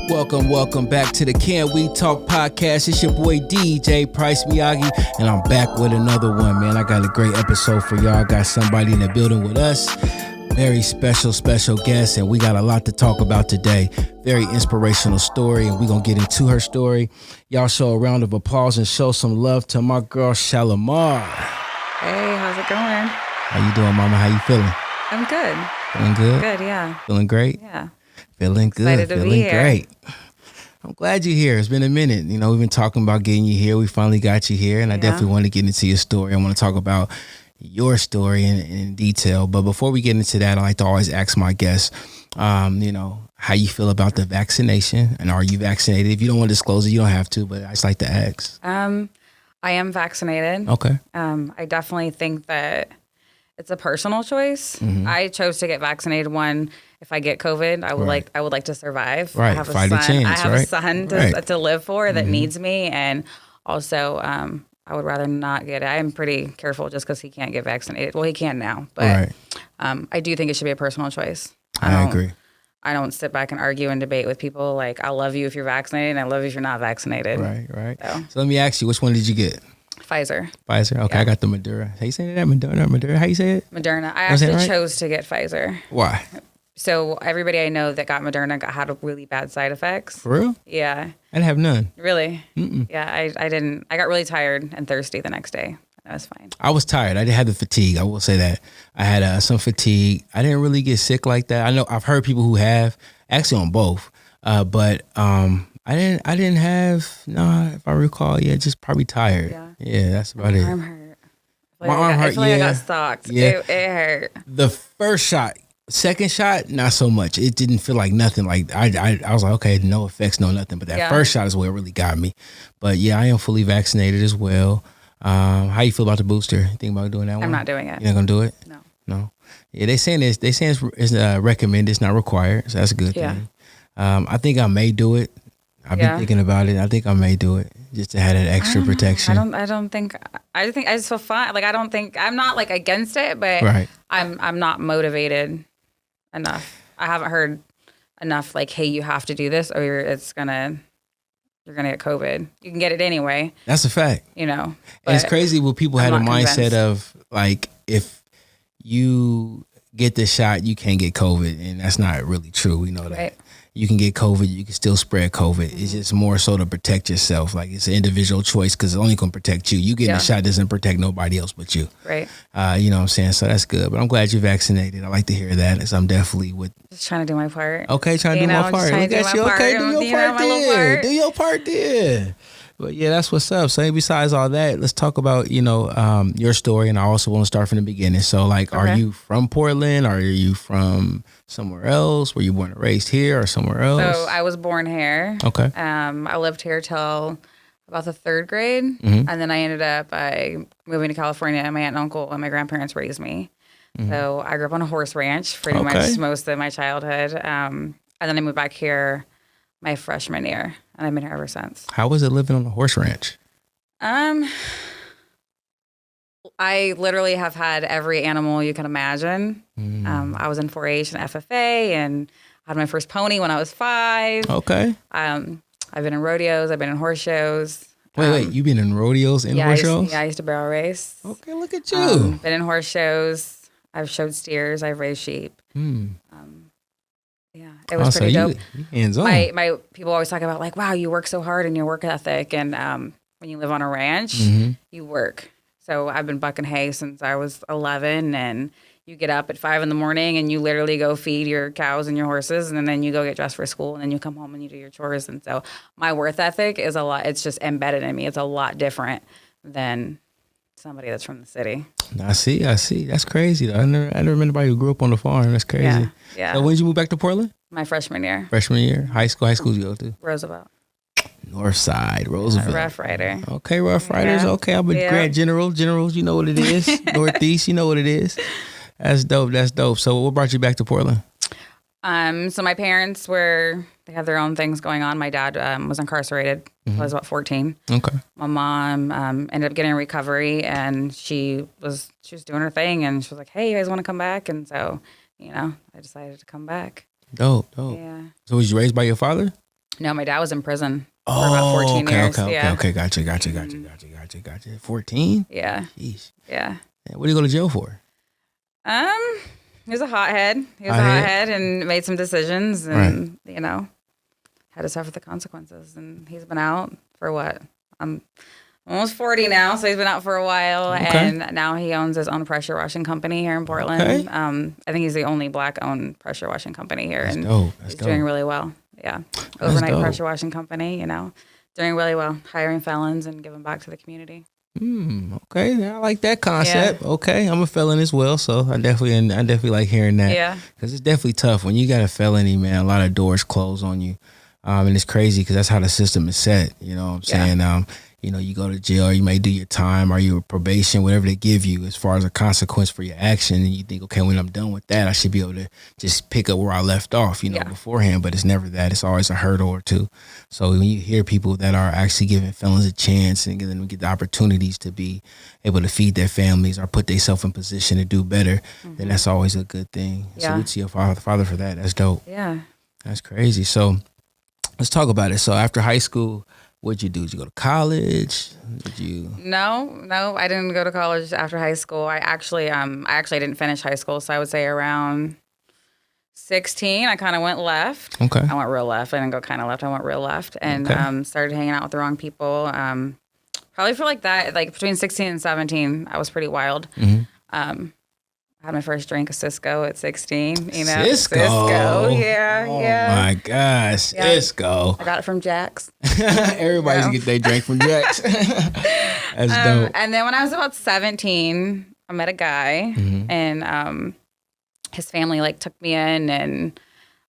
Welcome back to the Can We Talk podcast. It's your boy DJ Price Miyagi, and I'm back with another one, man. I got a great episode for y'all. I got somebody in the building with us. Very special guest, and we got a lot to talk about today. Very inspirational story, and we're going to get into her story. Y'all show a round of applause and show some love to my girl, Shalimar. Hey, how's it going? How you doing, mama? How you feeling? I'm good. Feeling good? Good, yeah. Feeling great? Yeah. Feeling good. Excited to be Feeling here. great. I'm glad you're here. It's been a minute. You know, we've been talking about getting you here. We finally got you here, and I definitely want to get into your story. I want to talk about your story in detail. But before we get into that, I like to always ask my guests, how you feel about the vaccination, and are you vaccinated? If you don't want to disclose it, you don't have to, but I just like to ask. I am vaccinated. Okay. I definitely think that it's a personal choice. Mm-hmm. I chose to get vaccinated. One, if I get COVID, I would like to survive. Right. I have Fight a chance, I have right? a son to live for that needs me, and also I would rather not get it. I am pretty careful just because he can't get vaccinated. Well, he can now, but I do think it should be a personal choice. I agree. I don't sit back and argue and debate with people like, I love you if you're vaccinated and I love you if you're not vaccinated. Right. So let me ask you, which one did you get? Pfizer. Pfizer? Okay, yeah. I got the Moderna. How you saying that? Moderna? How you say it? Moderna. I actually chose to get Pfizer. Why? So everybody I know that got Moderna had really bad side effects. For real? Yeah. I didn't have none. Really? Mm-mm. Yeah, I didn't. I got really tired and thirsty the next day. That was fine. I was tired. I didn't have the fatigue. I will say that. I had some fatigue. I didn't really get sick like that. I know I've heard people who have, actually on both. But I didn't have, if I recall, just probably tired. Yeah, that's about it. My arm hurt. My arm hurt, I feel like I got stalked. Yeah. It hurt. The first shot, second shot, not so much. It didn't feel like nothing. Like I was like, okay, no effects, no nothing. But that first shot is what really got me. But yeah, I am fully vaccinated as well. How you feel about the booster? You think about doing that one? I'm not doing it. You're not gonna do it? No. Yeah, they saying it's recommended. It's not required. So that's a good thing. I think I may do it. I've been thinking about it. I think I may do it just to have that extra protection. I just feel fine. Like I'm not like against it, but I'm not motivated enough. I haven't heard enough like, hey, you have to do this or you're gonna get COVID. You can get it anyway. That's a fact. And it's crazy when people had a mindset of like, if you get the shot, you can't get COVID, and that's not really true. We know that. Right. You can get COVID, you can still spread COVID. Mm-hmm. It's just more so to protect yourself. Like, it's an individual choice because it's only going to protect you. You getting the shot doesn't protect nobody else but you. Right. You know what I'm saying? So that's good. But I'm glad you're vaccinated. I like to hear that. So I'm definitely just trying to do my part. Okay, trying to do my part. Look at you. Okay, do your part there. Do your part there. But yeah, that's what's up. So besides all that, let's talk about, your story. And I also want to start from the beginning. So like, are you from Portland? Or are you from somewhere else? Were you born and raised here or somewhere else? So I was born here. Okay. I lived here till about the third grade. Mm-hmm. And then I ended up moving to California, and my aunt and uncle and my grandparents raised me. Mm-hmm. So I grew up on a horse ranch pretty much most of my childhood. And then I moved back here my freshman year, and I've been here ever since. How was it living on a horse ranch? I literally have had every animal you can imagine. I was in 4-H and FFA, and I had my first pony when I was 5. Okay. I've been in rodeos. I've been in horse shows. Wait, you've been in rodeos and horse shows? Yeah, I used to barrel race. Okay, look at you. Been in horse shows. I've showed steers. I've raised sheep. Yeah, it was pretty dope. You hands-on. My people always talk about like, wow, you work so hard and your work ethic. And when you live on a ranch, you work. So I've been bucking hay since I was 11, and you get up at 5 a.m. and you literally go feed your cows and your horses, and then you go get dressed for school, and then you come home and you do your chores. And so my work ethic is a lot. It's just embedded in me. It's a lot different than somebody that's from the city. I see. That's crazy. I never met anybody who grew up on the farm. That's crazy. Yeah. So when did you move back to Portland? My freshman year. Freshman year. High school you go to? Roosevelt. North Side, Roosevelt. Rough Rider. Okay, Rough Riders. Yeah. Okay, I'm a Grant General. Generals, you know what it is. Northeast, you know what it is. That's dope. So what brought you back to Portland? So my parents they have their own things going on. My dad was incarcerated until I was about 14. Okay. My mom ended up getting a recovery, and she was doing her thing, and she was like, hey, you guys want to come back? And so, I decided to come back. Dope. Yeah. So was you raised by your father? No, my dad was in prison for about 14 years. Okay. Gotcha. 14? Yeah. Jeez. Yeah. What do you go to jail for? He was a hothead. And made some decisions and, had to suffer the consequences. And he's been out for what? I'm almost 40 now, so he's been out for a while. Okay. And now he owns his own pressure washing company here in Portland. Okay. I think he's the only Black-owned pressure washing company here. That's dope. He's doing really well. Yeah. Overnight pressure washing company, doing really well, hiring felons and giving back to the community. Okay, I like that concept. Yeah. Okay, I'm a felon as well, so I definitely like hearing that. Yeah, because it's definitely tough when you got a felony, man. A lot of doors close on you, and it's crazy because that's how the system is set. You know what I'm saying? You go to jail, or you may do your time, or your probation, whatever they give you as far as a consequence for your action. And you think, okay, when I'm done with that, I should be able to just pick up where I left off, beforehand. But it's never that. It's always a hurdle or two. So when you hear people that are actually giving felons a chance and then get the opportunities to be able to feed their families or put themselves in position to do better, then that's always a good thing. Yeah. Salute to your father for that. That's dope. Yeah. That's crazy. So let's talk about it. So after high school, what'd you do? Did you go to college? No, I didn't go to college after high school. I actually didn't finish high school, so I would say around 16, I kind of went left. Okay. I went real left. I didn't go kind of left. I went real left and started hanging out with the wrong people. Probably for between 16 and 17, I was pretty wild. Mm-hmm. I had my first drink of Cisco at 16. Cisco, yeah. Oh my gosh, Cisco. I got it from Jack's. Everybody's get their drink from Jack's. That's dope. And then when I was about 17, I met a guy, and his family took me in, and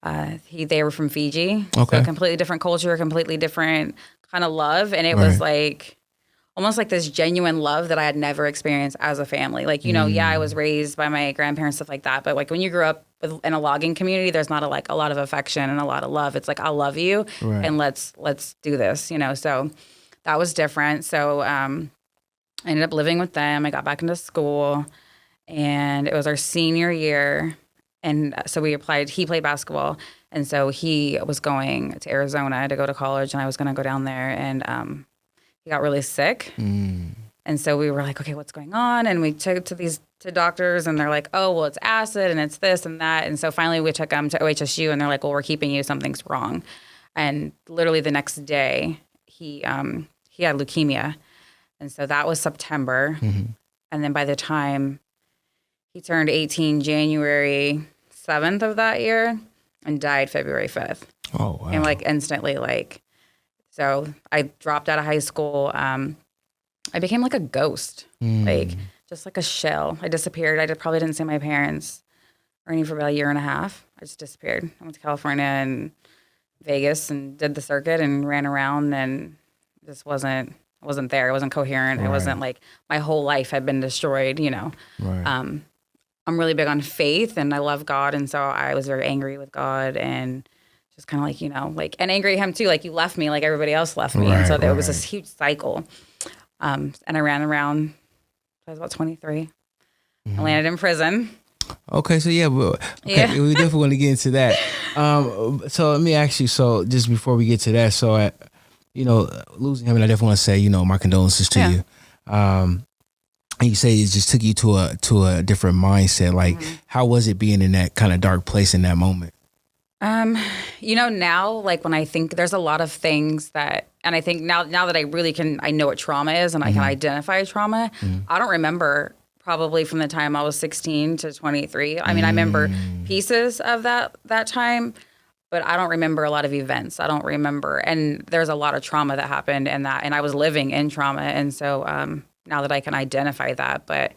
they were from Fiji. Okay. So completely different culture, completely different kind of love, and it was almost like this genuine love that I had never experienced as a family. I was raised by my grandparents, stuff like that. But when you grew up in a logging community, there's not a lot of affection and a lot of love. It's I love you and let's do this, So that was different. So I ended up living with them. I got back into school, and it was our senior year. And so we applied. He played basketball, and so he was going to Arizona to go to college, and I was going to go down there. And he got really sick. And so we were like, okay, what's going on? And we took it to doctors, and they're like, oh, well, it's acid and it's this and that. And so finally we took him to OHSU, and they're like, well, we're keeping you. Something's wrong. And literally the next day he had leukemia. And so that was September. Mm-hmm. And then by the time he turned 18, January 7th of that year, and died February 5th. Oh, wow. And instantly, so I dropped out of high school. I became like a ghost, just like a shell. I disappeared. I probably didn't see my parents or any for about a year and a half. I just disappeared. I went to California and Vegas and did the circuit and ran around, and just wasn't there. I wasn't coherent. Right. I wasn't my whole life had been destroyed, Right. I'm really big on faith, and I love God, and so I was very angry with God, and just kind of and angry at him too. You left me like everybody else left me. Right, and so there was this huge cycle. And I ran around, I was about 23. I landed in prison. Okay, so we definitely want to get into that. So let me ask you, so just before we get to that, so losing him, and I definitely want to say, my condolences to you. And you say it just took you to a different mindset. How was it being in that kind of dark place in that moment? Now, when I think, there's a lot of things that, and I think now that I know what trauma is, and I can identify trauma, I don't remember probably from the time I was 16 to 23. I mean, I remember pieces of that time, but I don't remember a lot of events. I don't remember, and there's a lot of trauma that happened in that, and I was living in trauma, and so now that I can identify that, but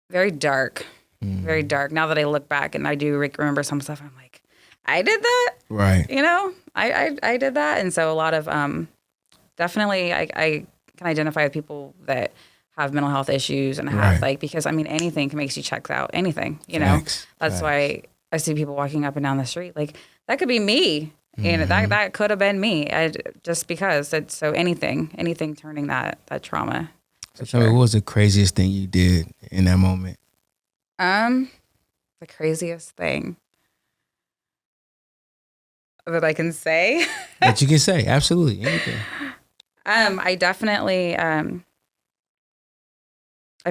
very dark, very dark. Now that I look back and I do remember some stuff, I'm like, I did that, right? I did that, and so a lot of definitely I can identify with people that have mental health issues and have because anything can make you check out, anything, That's why I see people walking up and down the street that could be me, and that could have been me, just because it's so anything turning that trauma. So tell me, what was the craziest thing you did in that moment? The craziest thing. that I can say. That you can say, absolutely anything. I definitely I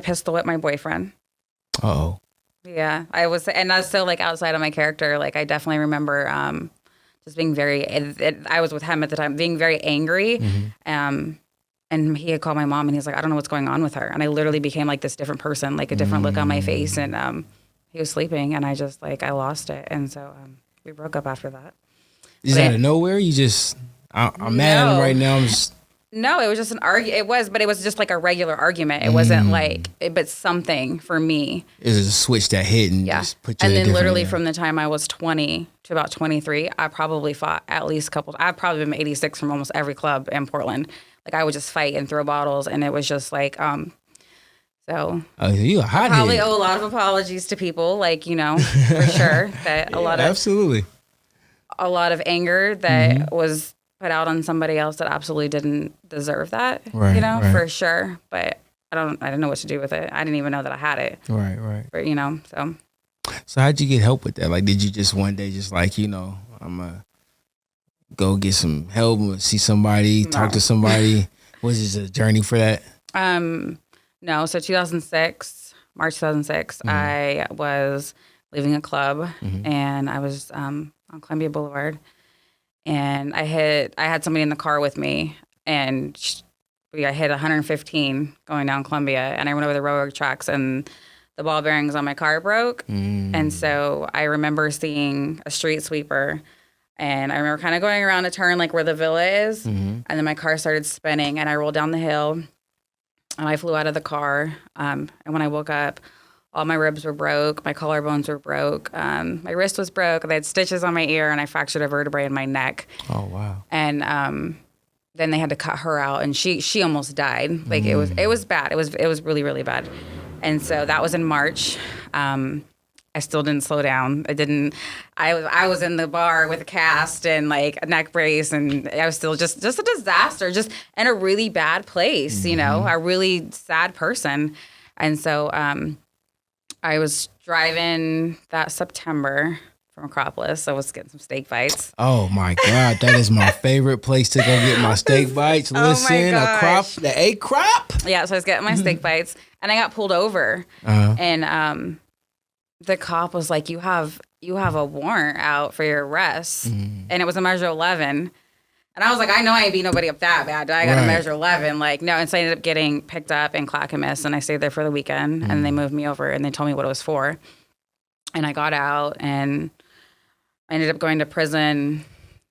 pistol whipped my boyfriend. Uh-oh. Yeah, I was, and that's so like outside of my character. Like I definitely remember just being very. I was with him at the time, being very angry. Mm-hmm. And he had called my mom, and he's like, "I don't know what's going on with her." And I literally became like this different person, like a different look on my face. And he was sleeping, and I just like I lost it, and so we broke up after that. Is that out of nowhere? You just I'm mad at him right now. I'm just. No, it was just an argument. But it was just like a regular argument. It wasn't like, but something for me. It was a switch that hit and just put you in a different. And then literally from the time I was 20 to about 23, I probably fought at least a couple. I've probably been 86 from almost every club in Portland. Like I would just fight and throw bottles, and it was just like, so. Oh, you a hothead. I probably owe a lot of apologies to people, like for sure that absolutely. A lot of anger that was put out on somebody else that absolutely didn't deserve that, right. for sure. But I didn't know what to do with it. I didn't even know that I had it. Right. But, so. So how'd you get help with that? Like, did you just one day just like, I'm going to go get some help, see somebody, talk to somebody? Was it a journey for that? No. So 2006, March 2006, I was leaving a club and I was on Columbia Boulevard. And I had somebody in the car with me, and I hit 115 going down Columbia, and I went over the railroad tracks, and the ball bearings on my car broke. And so I remember seeing a street sweeper, and I remember kind of going around a turn like where the villa is, and then my car started spinning, and I rolled down the hill, and I flew out of the car. And when I woke up, all my ribs were broke. My collarbones were broke. My wrist was broke. I had stitches on my ear, and I fractured a vertebrae in my neck. Oh, wow. And then they had to cut her out, and she almost died. Like it was bad. It was really, really bad. And so that was in March. I still didn't slow down. I was in the bar with a cast and like a neck brace, and I was still just a disaster, just in a really bad place, a really sad person. And so I was driving that September from Acropolis. I was getting some steak bites. Oh my God, that is my favorite place to go get my steak bites. Listen, the A crop. Yeah, so I was getting my steak bites, and I got pulled over, and the cop was like, "You have a warrant out for your arrest," and it was a measure 11. And I was like, I know I ain't beat nobody up that bad. I got a measure 11. Like, no. And so I ended up getting picked up in Clackamas, and I stayed there for the weekend, and they moved me over, and they told me what it was for. And I got out, and I ended up going to prison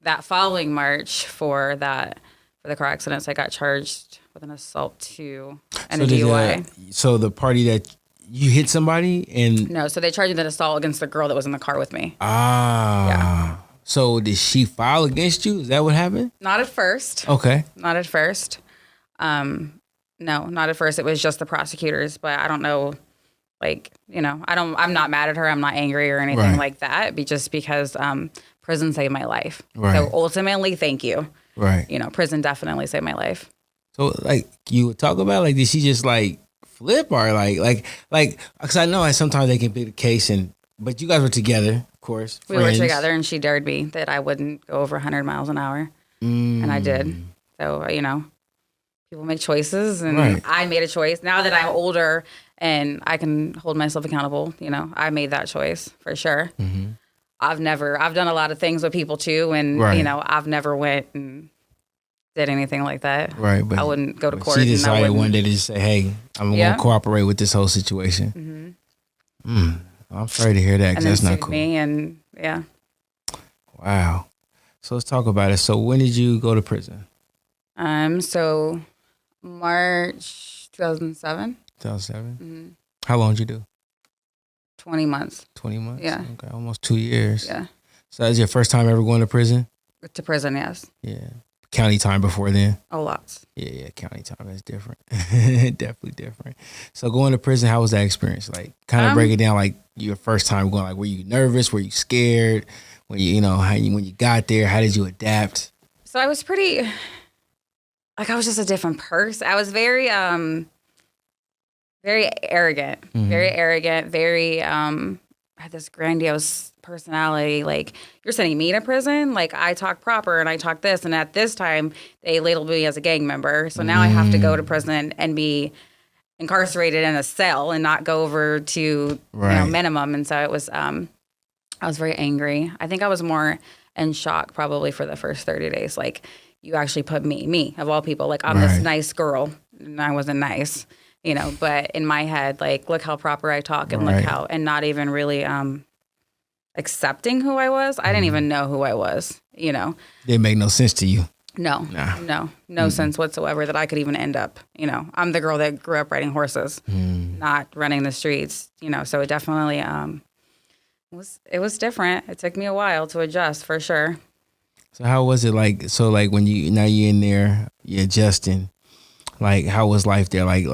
that following March for the car accident. So I got charged with an assault too and a DUI. So the party that you hit somebody and... No, so they charged me that assault against the girl that was in the car with me. Yeah. So did she file against you? Is that what happened? Not at first. Okay. Not at first. No, not at first. It was just the prosecutors, but I don't know. Like, I'm not mad at her. I'm not angry or anything like that. Just because prison saved my life. Right. So ultimately, thank you. Right. Prison definitely saved my life. So like you would talk about, like, did she just like flip or like, because I know sometimes they can be the case but you guys were together, of course. We were together, and she dared me that I wouldn't go over 100 miles an hour. And I did. So, people make choices, and I made a choice. Now that I'm older and I can hold myself accountable, I made that choice for sure. Mm-hmm. I've done a lot of things with people too, and, I've never went and did anything like that. Right. But I wouldn't go to court. She decided one day to just say, hey, I'm going to cooperate with this whole situation. Mm-hmm. I'm sorry to hear that, because that's not cool. Me and yeah. Wow. So let's talk about it. So when did you go to prison? So March 2007. 2007? Mm-hmm. How long did you do? 20 months. 20 months? Yeah. Okay, almost 2 years. Yeah. So that was your first time ever going to prison? To prison, yes. Yeah. County time before then? Oh, lots. Yeah, county time. That's different. Definitely different. So going to prison, how was that experience? Like, kind of break it down, like your first time going. Like, were you nervous? Were you scared? When when you got there, how did you adapt? So I was pretty, like, I was just a different person. I was very, very arrogant, very arrogant, very, I had this grandiose personality. Like, you're sending me to prison? Like, I talk proper and I talk this. And at this time, they labeled me as a gang member. So now I have to go to prison and be incarcerated in a cell and not go over to minimum. And so it was, I was very angry. I think I was more in shock probably for the first 30 days. Like, you actually put me of all people, like, I'm this nice girl, and I wasn't nice, but in my head, like, look how proper I talk and look how, and not even really accepting who I was. I didn't even know who I was, Didn't make no sense to you. No sense whatsoever that I could even end up, I'm the girl that grew up riding horses, not running the streets, so it definitely, it was different. It took me a while to adjust, for sure. So how was it like? So like when you're in there, you're adjusting. Like, how was life there? Like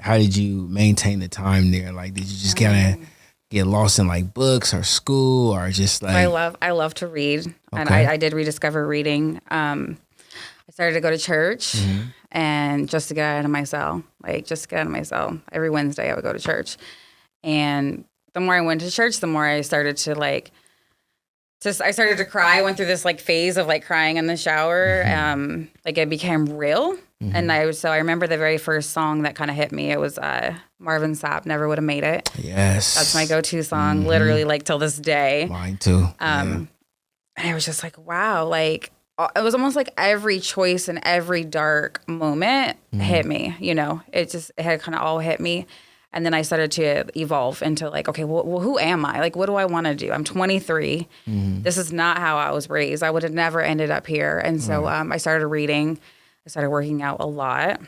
how did you maintain the time there? Like, did you just kind of get lost in like books or school, or just like? I love to read, and Okay. I did rediscover reading. I started to go to church, and just to get out of my cell, every Wednesday I would go to church, and the more I went to church, the more I started to like. I started to cry. I went through this like phase of like crying in the shower. Like, it became real. And I remember the very first song that kind of hit me. It was Marvin Sapp, Never Would Have Made It. Yes. That's my go-to song, literally, like, till this day. Mine too. And I was just like, wow. Like, it was almost like every choice and every dark moment hit me, It had kind of all hit me. And then I started to evolve into like, okay, well, who am I? Like, what do I want to do? I'm 23. This is not how I was raised. I would have never ended up here. And so I started reading. I started working out a lot.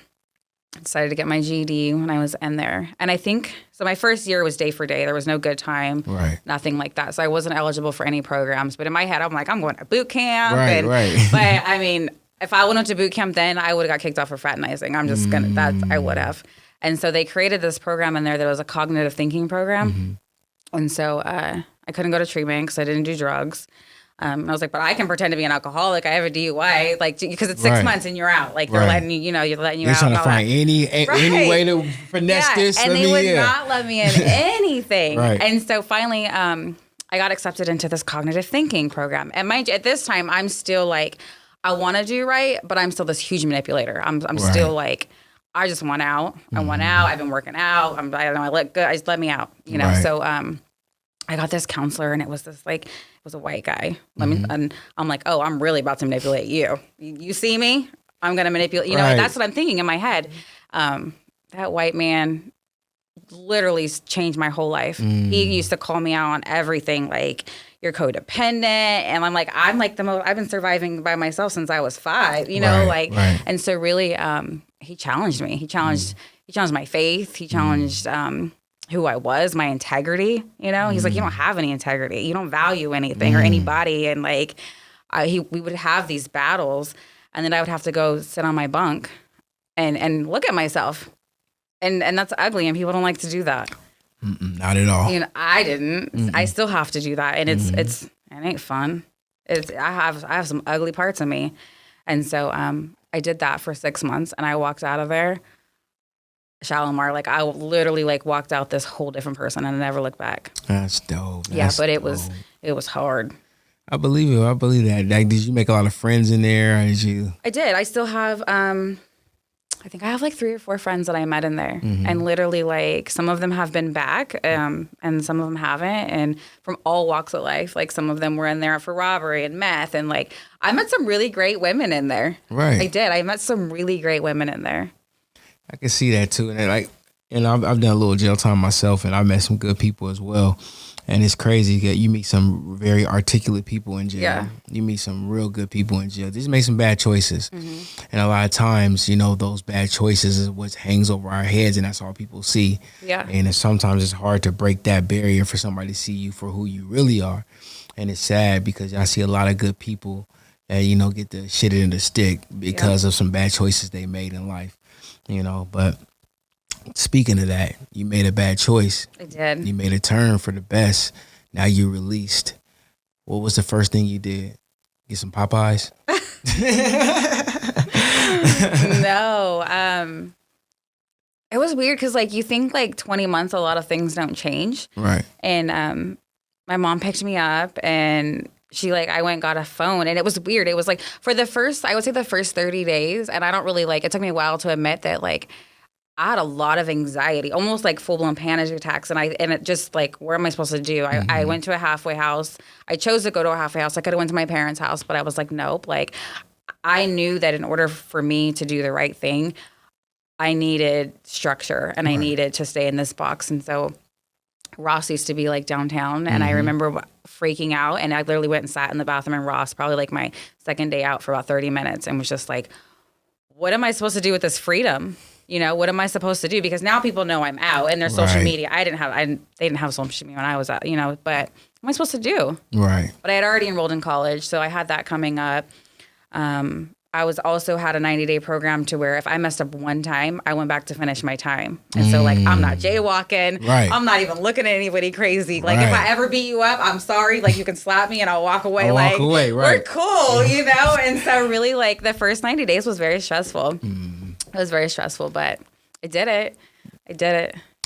I decided to get my GED when I was in there. And I think, so my first year was day for day. There was no good time, nothing like that. So I wasn't eligible for any programs. But in my head, I'm like, I'm going to boot camp. But I mean, if I went to boot camp then, I would have got kicked off for fraternizing. I'm just going to, I would have. And so they created this program in there that was a cognitive thinking program. And so I couldn't go to treatment because I didn't do drugs. And I was like, but I can pretend to be an alcoholic. I have a DUI, like, because it's 6 months and you're out. Like, they're letting you, you're letting you They're out. trying to find any way to finesse this. And they would not let me in anything. And so finally, I got accepted into this cognitive thinking program. And mind you, at this time, I'm still like, I want to do right, but I'm still this huge manipulator. I'm still like, I just want out. I want out. I've been working out. I don't know. I look good. Just let me out. So I got this counselor, and it was this like, it was a white guy. And I'm like, oh, I'm really about to manipulate you. You see me? I'm gonna manipulate. That's what I'm thinking in my head. That white man literally changed my whole life. He used to call me out on everything, like, you're codependent, and I'm like the most. I've been surviving by myself since I was 5. And so really, he challenged me. He challenged my faith. He challenged who I was, my integrity. He's like, you don't have any integrity. You don't value anything or anybody. And like, we would have these battles, and then I would have to go sit on my bunk and look at myself, and that's ugly, and people don't like to do that. Not at all. I didn't. I still have to do that, and it ain't fun. I have some ugly parts of me, and so I did that for 6 months, and I walked out of there, Shalimar. Like, I literally like walked out this whole different person, and I never looked back. That's dope. But it was hard. I believe it. I believe that. Like, did you make a lot of friends in there, or did you? I did. I still have. I think I have like 3 or 4 friends that I met in there, and literally like some of them have been back, and some of them haven't, and from all walks of life. Like, some of them were in there for robbery and meth, and like I met some really great women in there. I did. I met some really great women in there. I can see that too, and I've done a little jail time myself, and I met some good people as well. And it's crazy that you meet some very articulate people in jail. Yeah. You meet some real good people in jail. They just make some bad choices. And a lot of times, those bad choices is what hangs over our heads, and that's all people see. Yeah. And sometimes it's hard to break that barrier for somebody to see you for who you really are. And it's sad because I see a lot of good people that, get the shit in the stick because of some bad choices they made in life. But speaking of that, you made a bad choice. I did. You made a turn for the best. Now you're released. What was the first thing you did? Get some Popeyes? No. It was weird because, like, you think, like, 20 months, a lot of things don't change. Right. And my mom picked me up and I went and got a phone, and it was weird. It was like I would say the first 30 days, and I don't really it took me a while to admit that I had a lot of anxiety, almost like full-blown panic attacks. And it just where am I supposed to do? I went to a halfway house. I chose to go to a halfway house. I could have went to my parents' house, but I was like, nope. I knew that in order for me to do the right thing, I needed structure and I needed to stay in this box. And so Ross used to be downtown, and I remember freaking out, and I literally went and sat in the bathroom in Ross, probably my second day out, for about 30 minutes, and was just like, what am I supposed to do with this freedom? What am I supposed to do? Because now people know I'm out, and there's social media. They didn't have social media when I was out, but what am I supposed to do? Right. But I had already enrolled in college, so I had that coming up. I was also had a 90-day program to where if I messed up one time, I went back to finish my time. And so I'm not jaywalking. Right. I'm not even looking at anybody crazy. If Right. I ever beat you up, I'm sorry. You can slap me and I'll walk away. Walk away, right. We're cool, And so really the first 90 days was very stressful. It was very stressful, but I did it.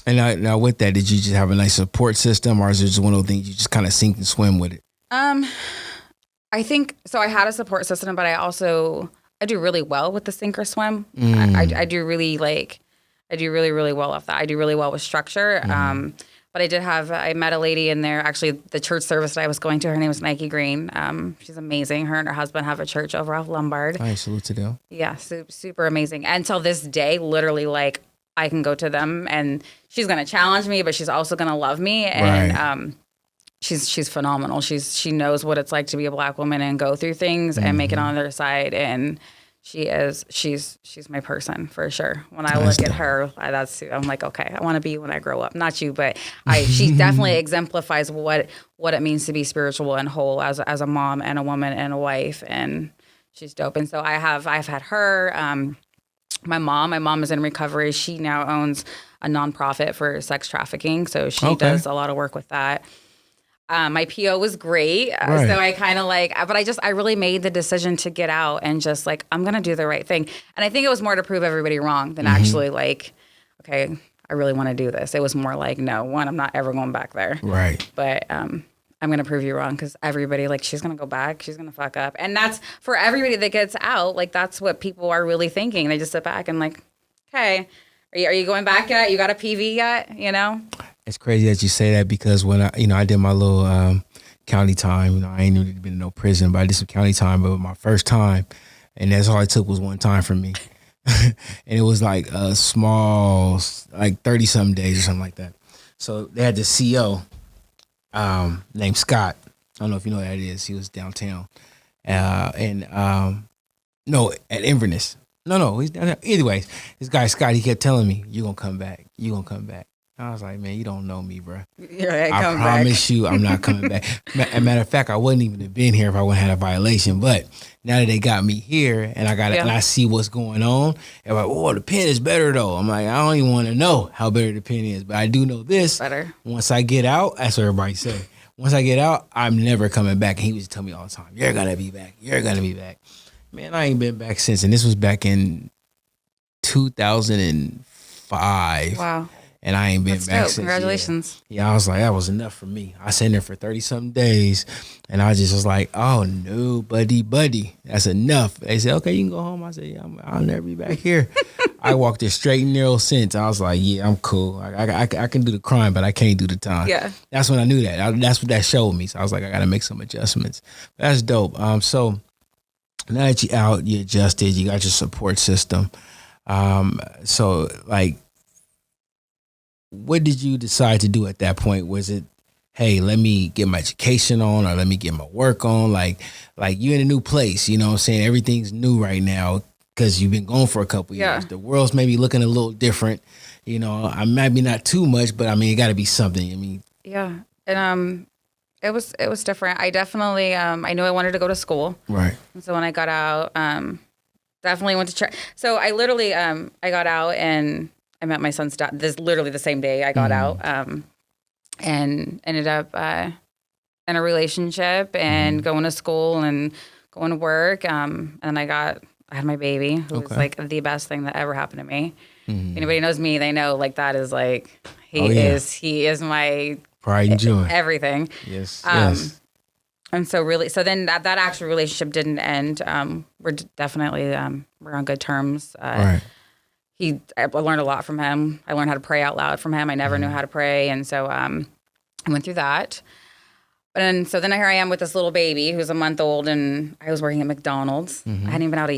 And now with that, did you just have a nice support system, or is it just one of those things you just kind of sink and swim with it? I think so. I had a support system, but I do really well with the sink or swim. I do really really well with that. I do really well with structure. But I met a lady in there, actually the church service that I was going to. Her name was Nike Green. She's amazing. Her and her husband have a church over off Lombard. Nice, salute to them. Yeah, super amazing. Until this day, literally I can go to them and she's going to challenge me, but she's also going to love me. And Right. She's phenomenal. She knows what it's like to be a Black woman and go through things and make it on the other side. And she's my person for sure. When I look at her, I'm like, okay, I want to be when I grow up. Not you, but she definitely exemplifies what it means to be spiritual and whole as a mom and a woman and a wife. And she's dope. And so I've had her. My mom is in recovery. She now owns a nonprofit for sex trafficking. So she does a lot of work with that. My PO was great. Right. So I kind of but I really made the decision to get out and just I'm going to do the right thing. And I think it was more to prove everybody wrong than actually okay, I really want to do this. It was more no, I'm not ever going back there. Right. But, I'm going to prove you wrong because everybody, she's going to go back. She's going to fuck up. And that's for everybody that gets out. That's what people are really thinking. They just sit back and okay, are you going back yet? You got a PV yet? It's crazy that you say that because when I did my little county time, I ain't really been in no prison, but I did some county time, but my first time, and that's all it took was one time for me. And it was a small, 30-something days or something like that. So they had this CO named Scott. I don't know if you know who that is. He was downtown. No, at Inverness. No, he's down there. Anyways, this guy Scott, he kept telling me, "You gonna come back. You gonna come back." I was like, man, you don't know me, bro. Yeah, I promise you I'm not coming back. Matter of fact, I wouldn't even have been here if I wouldn't have had a violation. But now that they got me here and and I see what's going on, and the pen is better though. I'm like, I don't even want to know how better the pen is, but I do know this. Better. Once I get out, that's what everybody say. Once I get out, I'm never coming back. And he was telling me all the time, you're gonna be back. You're gonna be back. Man, I ain't been back since. And this was back in 2005. Wow. And I ain't been That's back dope. since. Congratulations. Yeah, I was like, that was enough for me. I sat in there for 30-something days, and I just was like, oh, no, buddy. That's enough. They said, okay, you can go home. I said, yeah, I'll never be back here. I walked there straight and narrow since. I was like, yeah, I'm cool. I can do the crime, but I can't do the time. Yeah. That's when I knew that. That's what that showed me. So I was like, I got to make some adjustments. That's dope. So now that you out, you adjusted, you got your support system. So what did you decide to do at that point? Was it, hey, let me get my education on, or let me get my work on? Like you in a new place, you know what I'm saying? Everything's new right now because you've been gone for a couple years. The world's maybe looking a little different. I might be not too much, but it got to be something. Yeah. And it was different. I definitely, I knew I wanted to go to school. Right. And so when I got out, definitely went to church. So I literally, I got out and I met my son's dad. This literally the same day I got out, and ended up in a relationship and going to school and going to work. And I had my baby, who was the best thing that ever happened to me. Anybody knows me, they know that is he is my Pride and joy. Everything. Yes. And so then that actual relationship didn't end. We're definitely, we're on good terms. Right. I learned a lot from him. I learned how to pray out loud from him. I never knew how to pray. And so, I went through that. And so then here I am with this little baby who's a month old, and I was working at McDonald's. I hadn't even been out a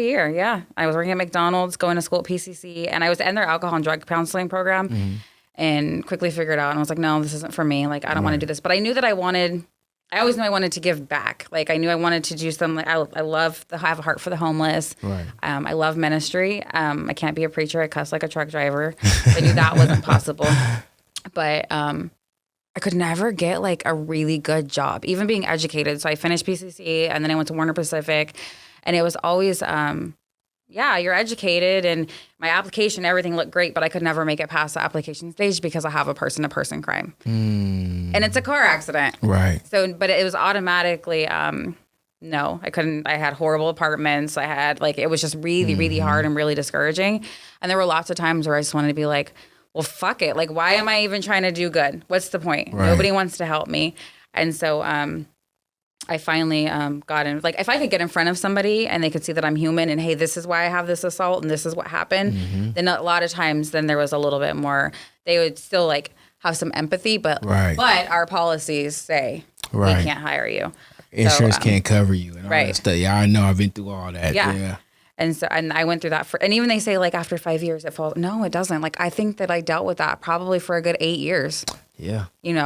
year. Yeah. I was working at McDonald's, going to school at PCC, and I was in their alcohol and drug counseling program and quickly figured out, and I was like, no, this isn't for me. Like, I don't want to do this. But I knew that I always knew I wanted to give back. Like, I knew I wanted to do something. I have a heart for the homeless. Right. I love ministry. I can't be a preacher. I cuss like a truck driver. I knew that wasn't possible. But I could never get like a really good job, even being educated. So I finished PCC and then I went to Warner Pacific, and it was always, you're educated, and my application, everything looked great, but I could never make it past the application stage because I have a person-to-person crime. And it's a car accident. Right. So, but it was automatically, no, I couldn't. I had horrible apartments. I had it was just really, really hard and really discouraging. And there were lots of times where I just wanted to be like, well, fuck it. Like, why am I even trying to do good? What's the point? Right. Nobody wants to help me. And so I finally got in. Like, if I could get in front of somebody and they could see that I'm human and, hey, this is why I have this assault and this is what happened, then a lot of times then there was a little bit more. They would still, have some empathy, but our policies say we can't hire you. Insurance can't cover you and all that stuff. Yeah, I know. I've been through all that. Yeah. And so, and I went through that and even they say after 5 years it falls. No, it doesn't. I think that I dealt with that probably for a good 8 years. Yeah. And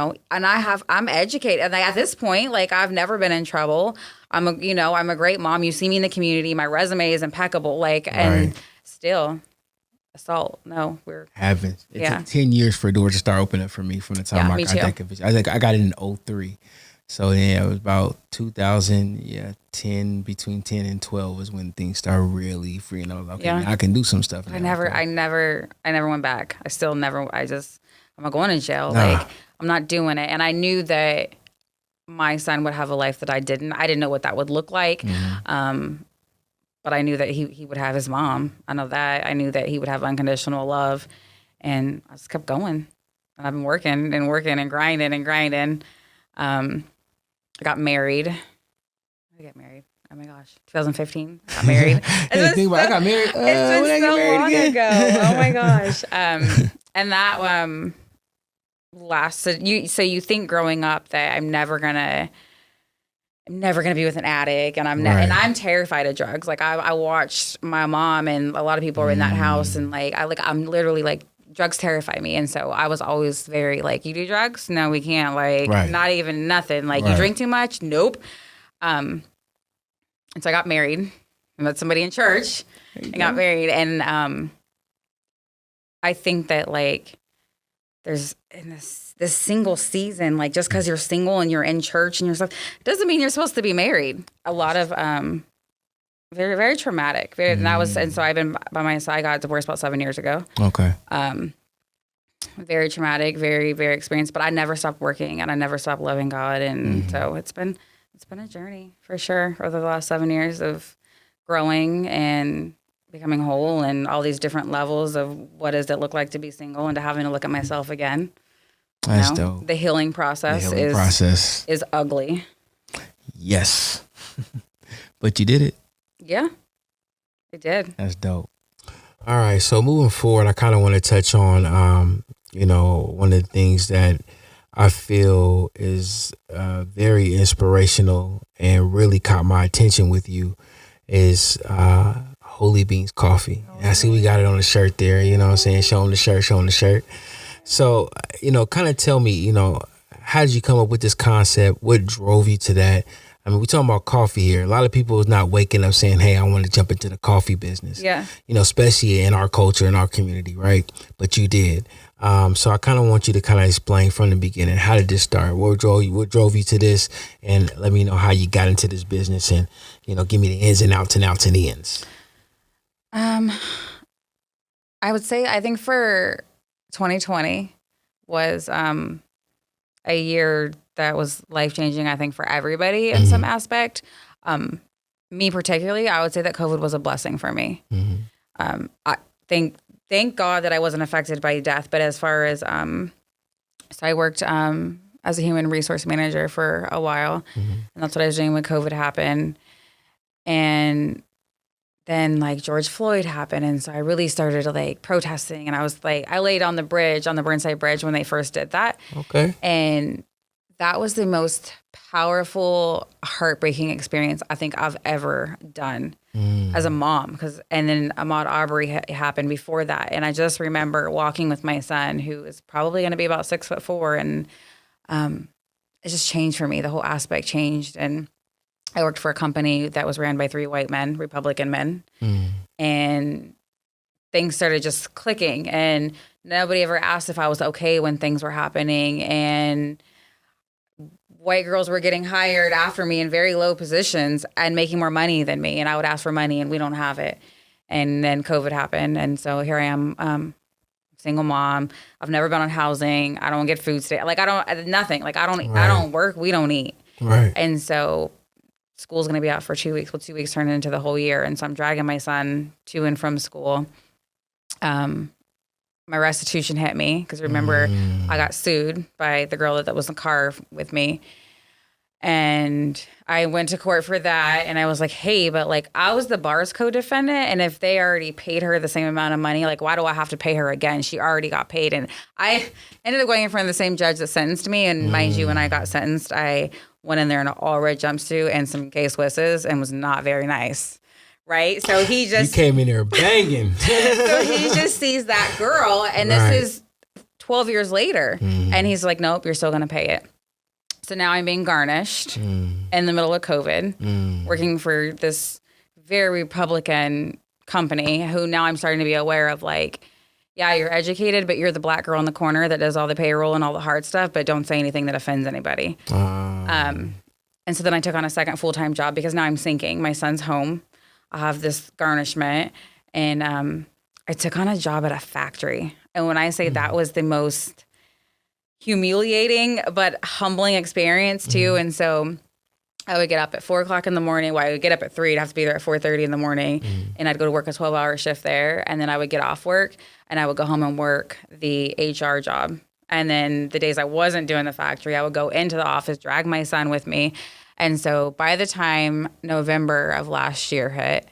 I'm educated. And at this point, I've never been in trouble. I'm a great mom. You see me in the community. My resume is impeccable. And still assault. No, haven't. It took 10 years for doors to start opening up for me from the time I got it in 2003. So it was about 2010, between 10 and 12 was when things started really freeing. I was like, okay, I can do some stuff. I never went back. I'm not going to jail. I'm not doing it. And I knew that my son would have a life that I didn't. I didn't know what that would look like. But I knew that he would have his mom. I know that. I knew that he would have unconditional love. And I just kept going. And I've been working and working and grinding. I got married. I got married. Oh my gosh, 2015. I got married. I got married. It's been so long ago. Oh my gosh. And that lasted. So you think growing up that I'm never gonna be with an addict, and and I'm terrified of drugs. I watched my mom and a lot of people were in that house, and I'm literally drugs terrify me. And so I was always very you do drugs? No, we can't. Not even nothing. You drink too much? Nope. And so I got married. I met somebody in church. Got married. And I think that there's in this single season, just because you're single and you're in church and you're stuff, doesn't mean you're supposed to be married. A lot of very, very traumatic. And so I've been by myself. I got divorced about 7 years ago. Okay. Very traumatic, very, very experienced, but I never stopped working and I never stopped loving God. And so it's been a journey for sure over the last 7 years of growing and becoming whole and all these different levels of what does it look like to be single and to having to look at myself again. That's dope. The healing process is ugly. Yes. But you did it. Yeah, I did. That's dope. All right. So moving forward, I kind of want to touch on, one of the things that I feel is very inspirational and really caught my attention with you is Holy Beans Coffee. And I see we got it on the shirt there, you know what I'm saying? Showing the shirt. So, kind of tell me, how did you come up with this concept? What drove you to that? I mean, we're talking about coffee here. A lot of people is not waking up saying, hey, I want to jump into the coffee business. Yeah. Especially in our culture, in our community, right? But you did. So I kind of want you to kind of explain from the beginning, how did this start? What drove you to this? And let me know how you got into this business and, give me the ins and outs and the ends. I would say, I think for 2020 was a year that was life-changing, I think, for everybody in some aspect. Me particularly, I would say that COVID was a blessing for me. I thank God that I wasn't affected by death, but as far as So I worked as a human resource manager for a while, and that's what I was doing when COVID happened. And then like George Floyd happened, and so I really started like protesting. And I was like, I laid on the bridge, on the Burnside Bridge, when they first did that. Okay. And that was the most powerful, heartbreaking experience I think I've ever done as a mom. And then Ahmaud Arbery happened before that. And I just remember walking with my son, who is probably going to be about 6'4", and it just changed for me. The whole aspect changed. And I worked for a company that was ran by 3 white men, Republican men. And things started just clicking. And nobody ever asked if I was okay when things were happening. And white girls were getting hired after me in very low positions and making more money than me. And I would ask for money, and we don't have it. And then COVID happened. And so here I am, single mom. I've never been on housing. I don't get food stamps. Like nothing. Like I don't work. We don't eat. Right. And so school's going to be out for 2 weeks. Well, 2 weeks turned into the whole year. And so I'm dragging my son to and from school. My restitution hit me because remember I got sued by the girl that was in the car with me. And I went to court for that. And I was like, hey, but like I was the bars co-defendant. And if they already paid her the same amount of money, like why do I have to pay her again? She already got paid. And I ended up going in front of the same judge that sentenced me. And mind you, when I got sentenced, I went in there in an all red jumpsuit and some gay Swisses and was not very nice. Right. So he just. You came in there banging. So he just sees that girl. And this is 12 years later. And he's like, nope, you're still going to pay it. So now I'm being garnished in the middle of COVID, working for this very Republican company who now I'm starting to be aware of like, yeah, you're educated, but you're the black girl in the corner that does all the payroll and all the hard stuff, but don't say anything that offends anybody. And so then I took on a second full-time job because now I'm sinking. My son's home. I have this garnishment, and I took on a job at a factory. And when I say that was the most humiliating but humbling experience too. And so I would get up at 4:00 in the morning. Well, I would get up at 3. I'd have to be there at 4:30 in the morning. And I'd go to work a 12-hour shift there. And then I would get off work and I would go home and work the HR job. And then the days I wasn't doing the factory, I would go into the office, drag my son with me. And so by the time November of last year hit,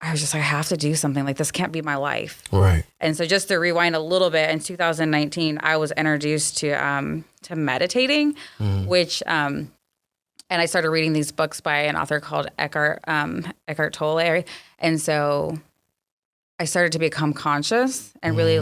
I was just like, I have to do something. Like, this can't be my life. Right. And so just to rewind a little bit, in 2019, I was introduced to meditating, which, and I started reading these books by an author called Eckhart Tolle. And so I started to become conscious and really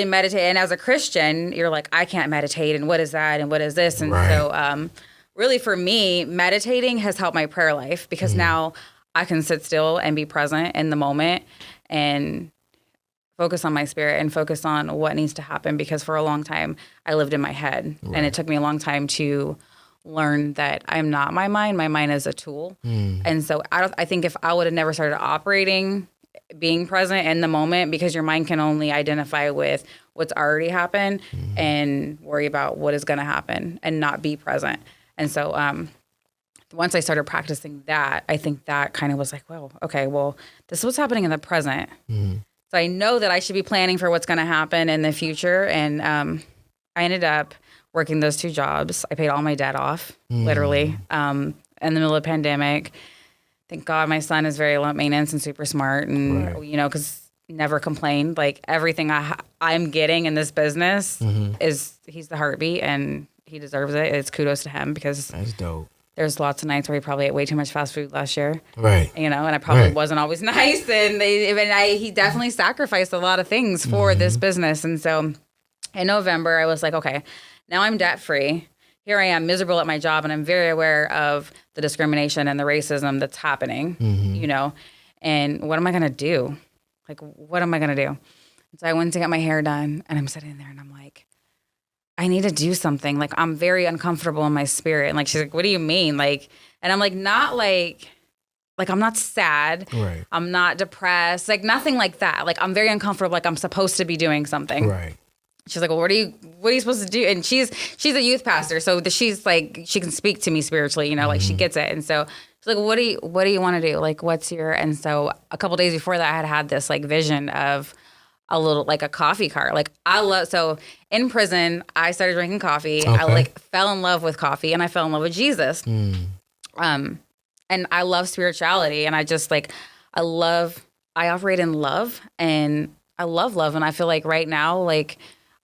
meditate. And as a Christian, you're like, I can't meditate. And what is that? And what is this? And so really for me, meditating has helped my prayer life because now I can sit still and be present in the moment and focus on my spirit and focus on what needs to happen. Because for a long time, I lived in my head. And it took me a long time to learn that I'm not my mind. My mind is a tool. And so I think if I would have never started operating being present in the moment, because your mind can only identify with what's already happened and worry about what is going to happen and not be present. And so once I started practicing that, I think that kind of was like, well, okay, well, this is what's happening in the present. So I know that I should be planning for what's going to happen in the future. And I ended up working those 2 jobs. I paid all my debt off, literally, in the middle of the pandemic. Thank God my son is very low maintenance and super smart and, you know, because never complained. Like everything I'm getting in this business he's the heartbeat and he deserves it. It's kudos to him because that's dope. There's lots of nights where he probably ate way too much fast food last year. Right. You know, and I probably wasn't always nice. And he definitely sacrificed a lot of things for this business. And so in November, I was like, okay, now I'm debt free. Here I am miserable at my job, and I'm very aware of the discrimination and the racism that's happening, you know, and what am I going to do? Like, what am I going to do? So I went to get my hair done, and I'm sitting there, and I'm like, I need to do something. Like, I'm very uncomfortable in my spirit. And like, she's like, what do you mean? Like, and I'm like, not like I'm not sad. Right. I'm not depressed. Like, nothing like that. Like, I'm very uncomfortable. Like, I'm supposed to be doing something. Right. She's like, well, what are you supposed to do? And she's a youth pastor. So she's like, she can speak to me spiritually, you know, like she gets it. And so she's like, what do you want to do? Like, what's your, and so a couple days before that, I had this like vision of a little like a coffee cart. Like so in prison, I started drinking coffee. Okay. I like fell in love with coffee and I fell in love with Jesus. And I love spirituality and I just like, I operate in love and I love love. And I feel like right now, like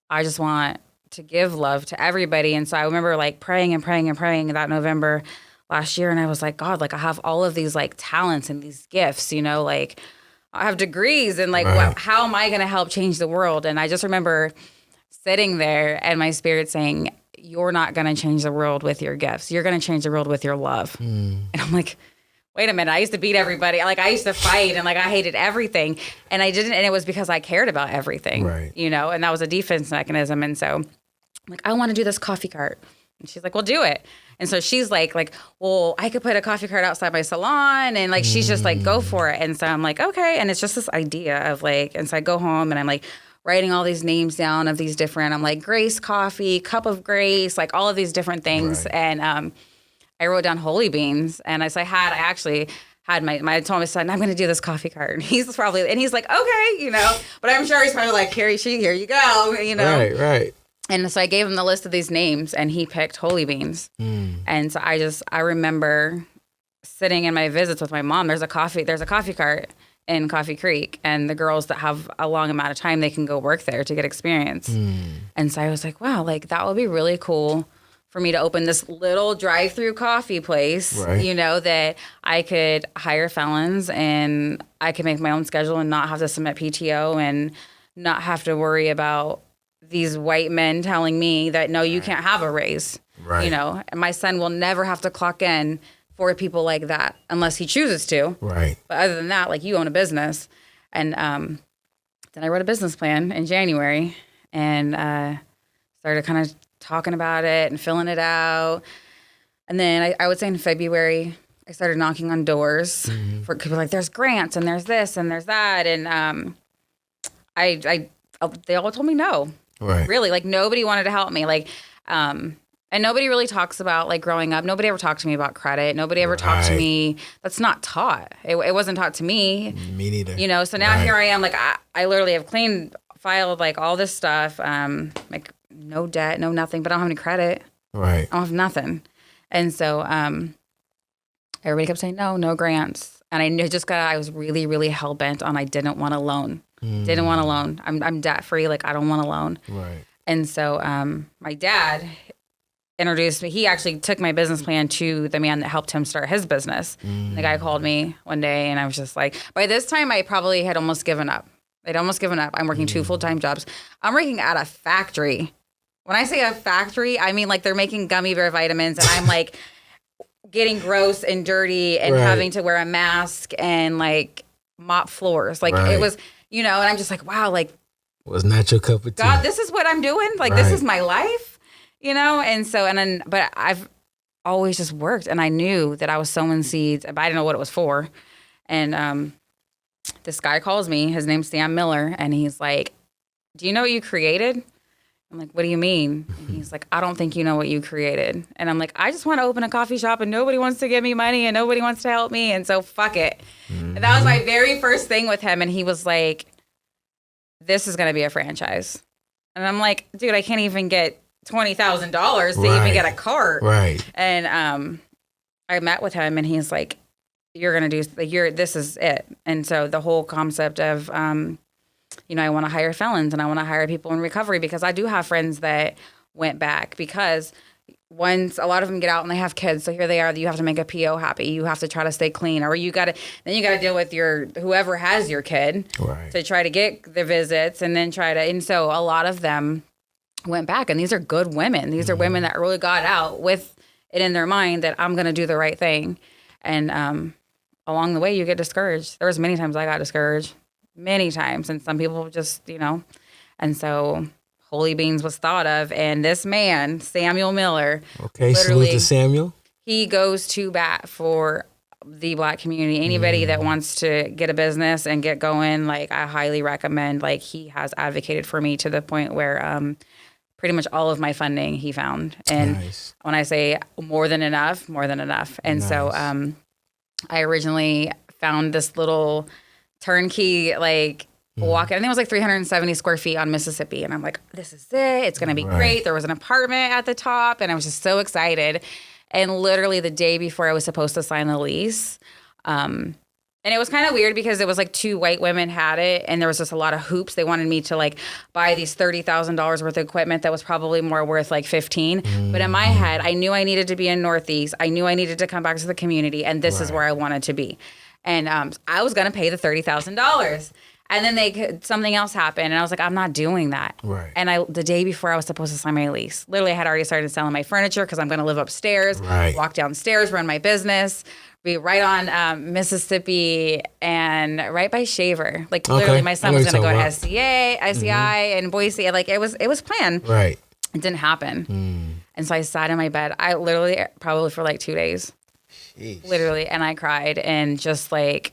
I just want to give love to everybody. And so I remember like praying that November last year. And I was like, God, like I have all of these like talents and these gifts, you know, like I have degrees and like, how am I going to help change the world? And I just remember sitting there and my spirit saying, you're not going to change the world with your gifts. You're going to change the world with your love. And I'm like, wait a minute. I used to beat everybody. Like I used to fight and like I hated everything. And I didn't. And it was because I cared about everything, you know, and that was a defense mechanism. And so I'm like, I want to do this coffee cart. And she's like, well, do it. And so she's like, well, I could put a coffee cart outside my salon. And like, she's just like, go for it. And so I'm like, okay. And it's just this idea of like, and so I go home and I'm like writing all these names down of these different, I'm like Grace Coffee, Cup of Grace, like all of these different things. And I wrote down Holy Beans. And I actually had I told my son, I'm going to do this coffee cart. And he's like, okay, you know, but I'm sure he's probably like, here you go, you know. Right. And so I gave him the list of these names and he picked Holy Beans. And so I remember sitting in my visits with my mom. There's a coffee cart in Coffee Creek and the girls that have a long amount of time, they can go work there to get experience. And so I was like, wow, like that would be really cool for me to open this little drive-through coffee place, you know, that I could hire felons and I could make my own schedule and not have to submit PTO and not have to worry about these white men telling me that, no, you can't have a raise, you know, and my son will never have to clock in for people like that unless he chooses to. But other than that, like you own a business. And then I wrote a business plan in January and started kind of talking about it and filling it out. And then I would say in February, I started knocking on doors for people like, there's grants and there's this and there's that. And they all told me no. Really, like nobody wanted to help me. Like, and nobody really talks about like growing up. Nobody ever talked to me about credit. Nobody ever talked to me. That's not taught. It wasn't taught to me. Me neither. You know, so now here I am. Like I literally have filed like all this stuff. Like no debt, no nothing, but I don't have any credit. I don't have nothing. And so everybody kept saying no grants. And I was really, really hell bent on I didn't want a loan. Didn't want a loan. I'm debt free. Like I don't want a loan. And so my dad introduced me. He actually took my business plan to the man that helped him start his business. And the guy called me one day and I was just like, by this time I probably had almost given up. I'm working 2 full-time jobs. I'm working at a factory. When I say a factory, I mean like they're making gummy bear vitamins and I'm like getting gross and dirty and having to wear a mask and like mop floors. Like it was, you know, and I'm just like, wow, like was not your cup of tea. God, this is what I'm doing. Like this is my life, you know? And so, but I've always just worked and I knew that I was sowing seeds, but I didn't know what it was for. And this guy calls me, his name's Sam Miller. And he's like, do you know what you created? I'm like, what do you mean? And he's like, I don't think you know what you created. And I'm like, I just want to open a coffee shop and nobody wants to give me money and nobody wants to help me. And so fuck it. And that was my very first thing with him. And he was like, this is going to be a franchise. And I'm like, dude, I can't even get $20,000 to even get a cart. And I met with him and he's like, you're going to do, this is it. And so the whole concept of, you know, I want to hire felons and I want to hire people in recovery because I do have friends that went back because once a lot of them get out and they have kids, so here they are, you have to make a PO happy. You have to try to stay clean or you got to deal with whoever has your kid to try to get the visits and then and so a lot of them went back and these are good women. These are women that really got out with it in their mind that I'm going to do the right thing. And along the way you get discouraged. There was many times I got discouraged. Many times. And some people just, you know, and so Holy Beans was thought of. And this man, Samuel Miller. Okay, salute to Samuel. He goes to bat for the Black community. Anybody that wants to get a business and get going, like I highly recommend, like he has advocated for me to the point where pretty much all of my funding he found. And when I say more than enough. And so I originally found this little turnkey like walking. I think it was like 370 square feet on Mississippi. And I'm like, this is it. It's going to be great. There was an apartment at the top and I was just so excited. And literally the day before I was supposed to sign the lease, and it was kind of weird because it was like 2 white women had it and there was just a lot of hoops. They wanted me to like buy these $30,000 worth of equipment that was probably more worth like 15. But in my head, I knew I needed to be in Northeast. I knew I needed to come back to the community and this is where I wanted to be. And I was going to pay the $30,000. And then something else happened and I was like, I'm not doing that. Right. And the day before I was supposed to sign my lease, literally I had already started selling my furniture because I'm going to live upstairs, walk downstairs, run my business. Be right on Mississippi and right by Shaver. Like literally, my son was going to go to SCI, and Boise. Like it was planned. Right. It didn't happen. And so I sat in my bed. I literally probably for like 2 days. Jeez. Literally, and I cried and just like.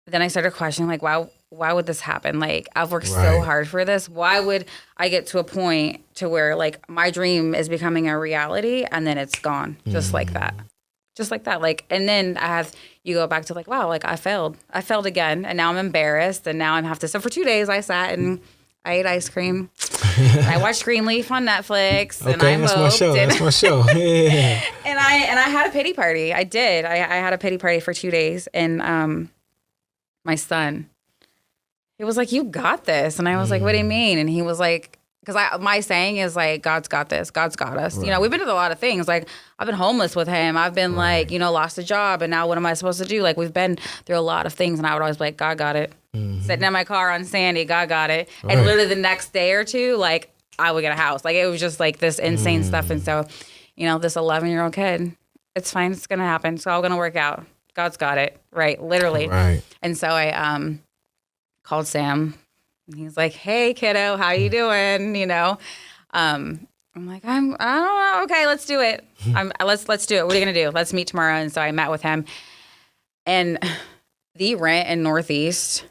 Then I started questioning like, why would this happen? Like I've worked so hard for this. Why would I get to a point to where like my dream is becoming a reality and then it's gone just like that. Just like that. Like, and then you go back to like, wow, like I failed again. And now I'm embarrassed. And now so for 2 days I sat and I ate ice cream. I watched Greenleaf on Netflix. And I moped. That's my show. Yeah. and I had a pity party. I did. I had a pity party for 2 days. And my son, he was like, you got this. And I was like, what do you mean? And he was like, because my saying is like, God's got this. God's got us. Right. You know, we've been through a lot of things. Like I've been homeless with him. I've been like, you know, lost a job. And now what am I supposed to do? Like we've been through a lot of things. And I would always be like, God got it. Sitting in my car on Sandy, God got it. And literally the next day or two, like I would get a house. Like it was just like this insane stuff. And so, you know, this 11-year-old kid, it's fine. It's going to happen. It's all going to work out. God's got it. Right. Literally. Right. And so I called Sam. He's like, hey, kiddo, how you doing? You know, I'm like, I don't know. Okay, let's do it. Let's do it. What are you going to do? Let's meet tomorrow. And so I met with him. And the rent in Northeast.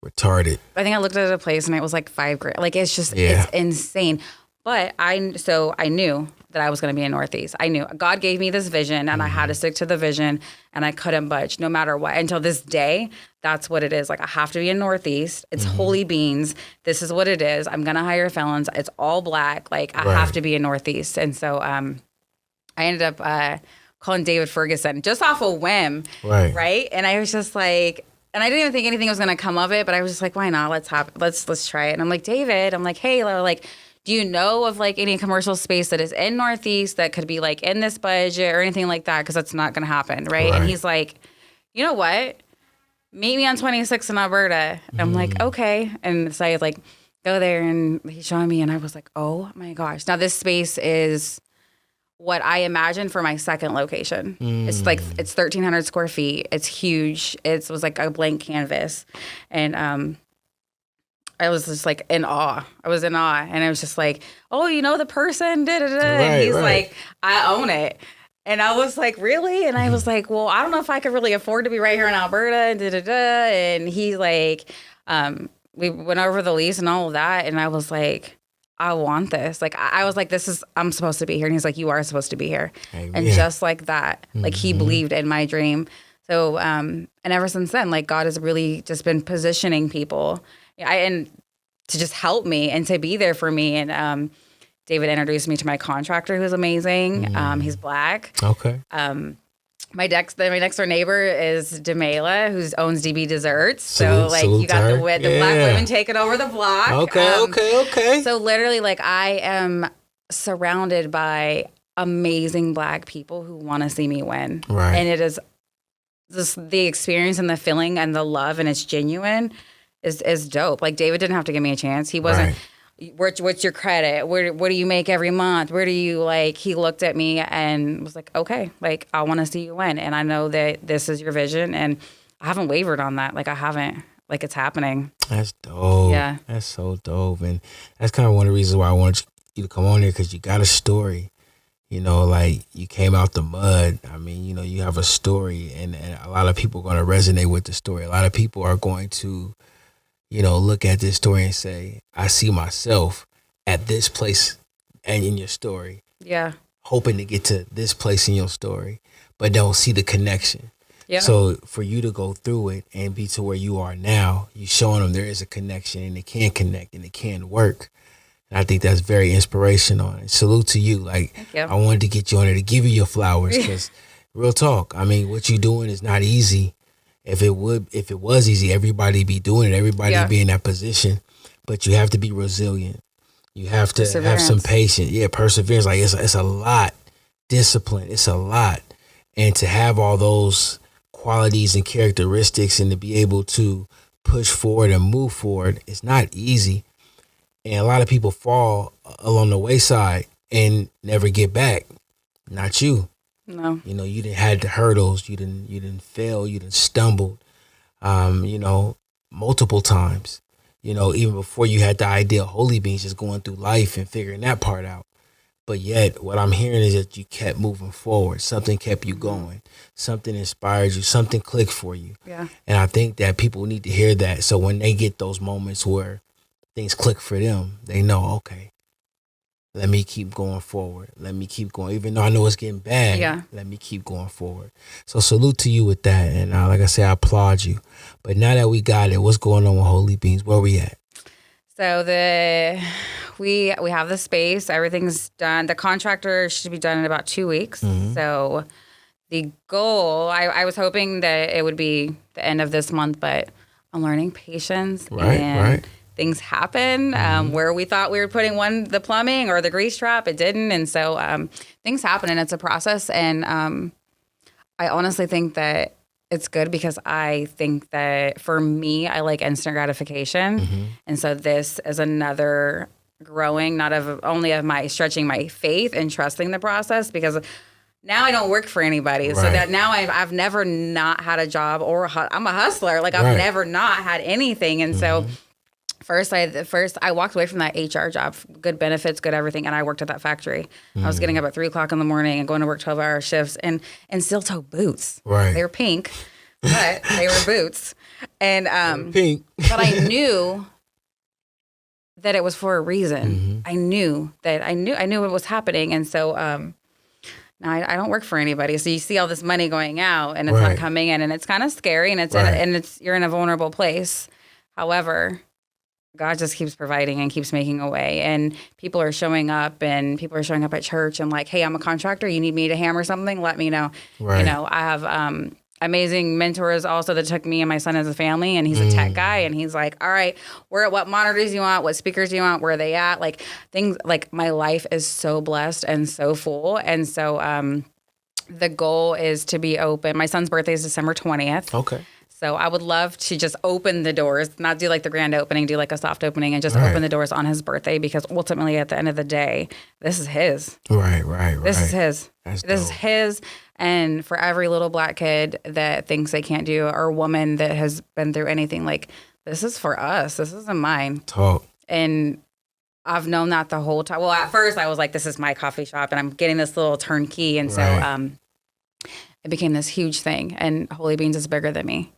Retarded. I think I looked at a place and it was like $5,000. Like, it's just, it's insane. But I knew that I was going to be in Northeast. I knew God gave me this vision and I had to stick to the vision and I couldn't budge no matter what. Until this day, that's what it is. Like I have to be in Northeast. It's holy beans. This is what it is. I'm going to hire felons. It's all black. Like I have to be in Northeast. And so I ended up calling David Ferguson just off a whim. Right. And I was just like, and I didn't even think anything was going to come of it, but I was just like, why not? Let's try it. And I'm like, David, I'm like, hey, like, do you know of like any commercial space that is in Northeast that could be like in this budget or anything like that? Because that's not going to happen, right? And he's like, you know what? Meet me on 26 in Alberta. And I'm like, okay. And so I like go there and he's showing me and I was like, oh my gosh. Now this space is what I imagined for my second location. It's like, it's 1,300 square feet. It's huge. It was like a blank canvas. And I was just like in awe. I was in awe. And I was just like, oh, you know the person? And he's like, I own it. And I was like, really? And I was like, well, I don't know if I could really afford to be right here in Alberta. And he like, we went over the lease and all of that. And I was like, I want this. Like, I was like, I'm supposed to be here. And he's like, you are supposed to be here. And just like that, like he believed in my dream. So, and ever since then, like God has really just been positioning people and to just help me and to be there for me. And David introduced me to my contractor, who's amazing. He's black. Okay. My next door neighbor is Demela, who owns DB Desserts. So you got the black women taking over the block. Okay. So literally, like I am surrounded by amazing black people who want to see me win. Right. And it is just the experience and the feeling and the love, and it's genuine. Is dope. Like David didn't have to give me a chance. He wasn't. What's your credit? What do you make every month? Where do you like? He looked at me and was like, okay, like I want to see you win, and I know that this is your vision, and I haven't wavered on that. Like I haven't. Like it's happening. That's dope. Yeah, that's so dope, and that's kind of one of the reasons why I wanted you to come on here, because you got a story. You know, like you came out the mud. I mean, you know, you have a story, and a lot of people are going to resonate with the story. A lot of people are going to, you know, look at this story and say, I see myself at this place and in your story. Yeah. Hoping to get to this place in your story, but don't see the connection. Yeah. So for you to go through it and be to where you are now, you showing them there is a connection and it can connect and it can work. And I think that's very inspirational. And salute to you. Like, Thank you. I wanted to get you on there to give you your flowers because real talk. I mean, what you're doing is not easy. If it was easy, everybody be doing it. Everybody be in that position. But you have to be resilient. You have to have some patience. Yeah, perseverance. Like it's a lot. Discipline. It's a lot. And to have all those qualities and characteristics and to be able to push forward and move forward, it's not easy. And a lot of people fall along the wayside and never get back. Not you. No. You know, you didn't had the hurdles. You didn't fail. You didn't stumbled. Multiple times. You know, even before you had the idea of Holy Beans, just going through life and figuring that part out. But yet, what I'm hearing is that you kept moving forward. Something kept you going. Something inspired you. Something clicked for you. Yeah. And I think that people need to hear that. So when they get those moments where things click for them, they know, okay, let me keep going forward. Let me keep going. Even though I know it's getting bad, let me keep going forward. So salute to you with that. And like I say, I applaud you. But now that we got it, what's going on with Holy Beans? Where we at? So we have the space. Everything's done. The contractor should be done in about 2 weeks. Mm-hmm. So the goal, I was hoping that it would be the end of this month, but I'm learning patience. Right. Things happen where we thought we were putting the plumbing or the grease trap. It didn't. And so things happen and it's a process. And I honestly think that it's good because I think that for me, I like instant gratification. Mm-hmm. And so this is another growing, not of only of my stretching my faith and trusting the process, because now I don't work for anybody. Right. So that now I've never not had a job or I'm a hustler. Like I've never not had anything. And so First, I walked away from that HR job, good benefits, good everything, and I worked at that factory. I was getting up at 3 o'clock in the morning and going to work 12-hour shifts and steel-toe boots. Right. They were pink, but they were boots. And pink. But I knew that it was for a reason. Mm-hmm. I knew what was happening, and so now I don't work for anybody. So you see all this money going out, and it's not coming in, and it's kind of scary, and you're in a vulnerable place. However, God just keeps providing and keeps making a way. And people are showing up at church and like, hey, I'm a contractor. You need me to hammer something? Let me know. Right. You know, I have amazing mentors also that took me and my son as a family. And he's a tech guy. And he's like, all right, what monitors do you want? What speakers do you want? Where are they at? Like things like my life is so blessed and so full. And so the goal is to be open. My son's birthday is December 20th. Okay. So I would love to just open the doors, not do like the grand opening, do like a soft opening and just open the doors on his birthday, because ultimately at the end of the day, this is his. Right. This is his. This is his. And for every little black kid that thinks they can't do, or woman that has been through anything, like this is for us. This isn't mine. Talk. And I've known that the whole time. Well, at first I was like, this is my coffee shop and I'm getting this little turnkey. And so it became this huge thing. And Holy Beans is bigger than me.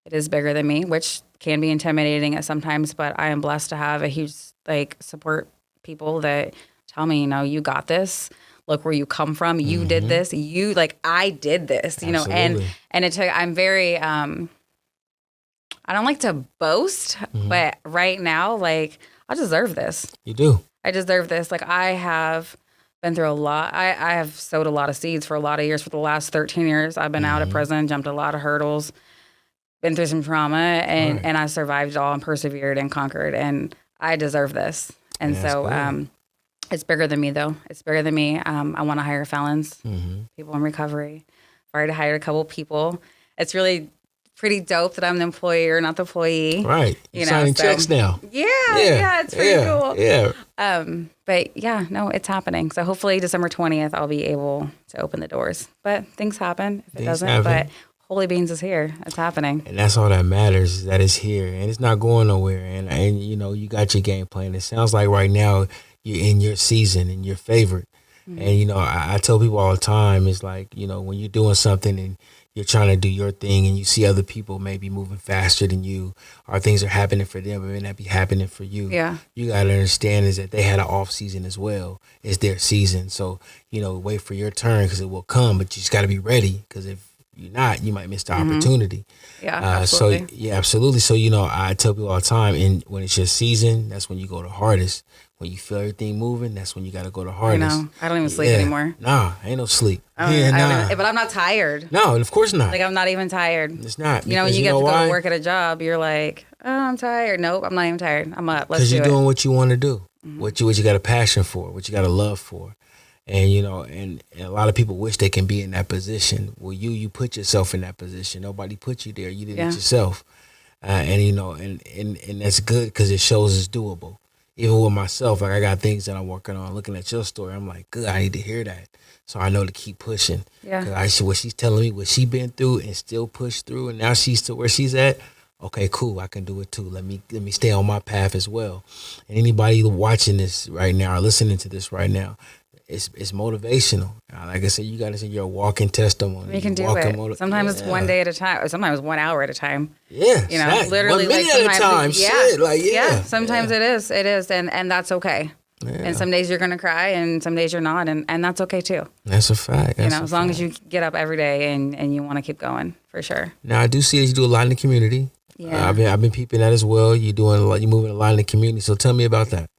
It is bigger than me, which can be intimidating at sometimes, but I am blessed to have a huge support people that tell me, you got this. Look where you come from. You did this. I did this, Absolutely. and it took, I'm very, I don't like to boast, but right now, I deserve this. You do. I deserve this. I have been through a lot. I have sowed a lot of seeds for a lot of years. For the last 13 years, I've been out of prison, jumped a lot of hurdles. Been through some trauma and I survived it all and persevered and conquered, and I deserve this. And so it's bigger than me though. It's bigger than me. I want to hire felons, people in recovery. I've already hired a couple people. It's really pretty dope that I'm the employer, not the employee. Right. You're signing checks now. Yeah, it's pretty cool. Yeah. But yeah, no, it's happening. So hopefully December 20th, I'll be able to open the doors. But things happen if it doesn't. But Holy Beans is here. It's happening. And that's all that matters, is that it's here. And it's not going nowhere. And you got your game plan. It sounds like right now you're in your season and your favorite. Mm-hmm. And, I tell people all the time, it's like, when you're doing something and you're trying to do your thing and you see other people maybe moving faster than you, or things are happening for them, but may not be happening for you. Yeah. You got to understand is that they had an off season as well. It's their season. So, wait for your turn because it will come, but you just got to be ready, because if you're not, you might miss the opportunity. Yeah, absolutely. So absolutely. So I tell people all the time, and when it's your season, that's when you go the hardest. When you feel everything moving, that's when you got to go the hardest. I know. I don't even sleep anymore. Nah, ain't no sleep. But I'm not tired. No, of course not. Like, I'm not even tired. It's not. When you get to go to work at a job, you're like, oh, I'm tired. Nope, I'm not even tired. I'm up. Let's do it. Because you're doing what you want to do, what you got a passion for, what you got a love for. And, and a lot of people wish they can be in that position. Well, you put yourself in that position. Nobody put you there. You did it yourself. And that's good because it shows it's doable. Even with myself, like I got things that I'm working on. Looking at your story, I'm like, good, I need to hear that. So I know to keep pushing. Yeah. Because what she's telling me, what she been through and still pushed through, and now she's to where she's at. Okay, cool, I can do it too. Let me stay on my path as well. And anybody watching this right now or listening to this right now, it's motivational. Like I said, you got to say you're a walking testimony. You can do it. Sometimes it's one day at a time, or sometimes 1 hour at a time. Yeah, literally 1 minute at a time. Sometimes it is, and that's okay. Yeah. And some days you're gonna cry, and some days you're not, and that's okay too. That's a fact. As long as you get up every day and you want to keep going, for sure. Now I do see that you do a lot in the community. Yeah, I've been peeping that as well. You're doing a lot. You're moving a lot in the community. So tell me about that.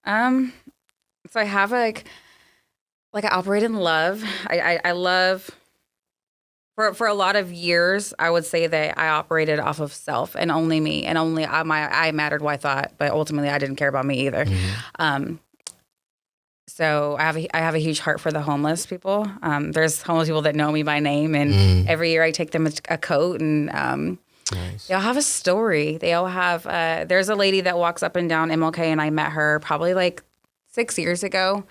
So I have I operate in love. I love, for a lot of years, I would say that I operated off of self and only me, and only I mattered what I thought, but ultimately I didn't care about me either. Mm-hmm. So I have a huge heart for the homeless people. There's homeless people that know me by name, and every year I take them a coat, and nice. They all have a story. They all have, there's a lady that walks up and down MLK, and I met her probably like 6 years ago.